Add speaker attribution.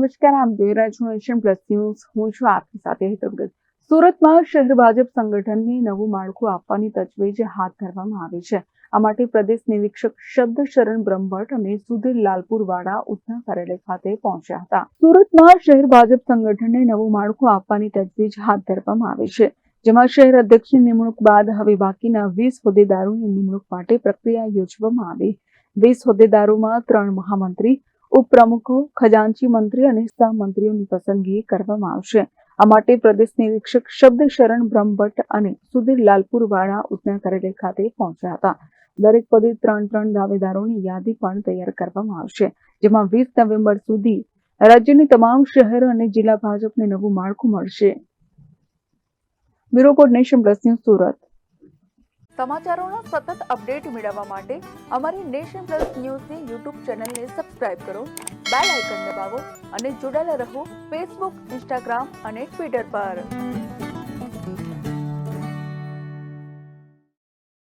Speaker 1: નમસ્કાર, આપ જોઈ રહ્યા છો નેશન પ્લસ ન્યૂઝ. હું છું આપની સાથે હિતલ. સુરતમાં શહેર ભાજપ સંગઠનને નવું માળખું આપવાની તજવીજ હાથ ધરવામાં આવી છે. આ માટે પ્રદેશ નિરીક્ષક શબ્દશરણ બ્રહ્મભટ્ટ અને સુધીર લાલપુરવાડા ઉધના કાર્યાલય ખાતે પહોંચ્યા હતા. સુરતમાં શહેર ભાજપ સંગઠનને નવું માળખું આપવાની તજવીજ હાથ ધરવામાં આવી છે, જેમાં શહેર અધ્યક્ષની નિમણૂક બાદ હવે બાકીના 20 હોદ્દેદારોની નિમણૂક માટે પ્રક્રિયા યોજવામાં આવી. 20 હોદ્દેદારોમાં 3 મહામંત્રી, ઉપપ્રમુખો, ખજાનચી મંત્રી અને સહમંત્રીઓની પસંદગી કરવામાં આવશે. આ માટે પ્રદેશ નિરીક્ષક શબ્દશરણ બ્રહ્મભટ્ટ અને સુધીર લાલપુરવાડા ઉધના કાર્યાલય ખાતે પહોંચ્યા હતા. દરેક પદે 3 દાવેદારોની યાદી પણ તૈયાર કરવામાં આવશે, જેમાં 20 નવેમ્બર સુધી રાજ્યની તમામ શહેર અને જિલ્લા ભાજપને નવું માળખું મળશે. Bureau report, nation plus news, Surat.
Speaker 2: સમાચારોનો સતત અપડેટ મેળવવા માટે અમારી નેશન પ્લસ ન્યૂઝની યુટ્યુબ ચેનલને સબસ્ક્રાઇબ કરો, બેલ આઇકન દબાવો અને જોડાયેલા રહો ફેસબુક, ઇન્સ્ટાગ્રામ અને ટ્વિટર પર.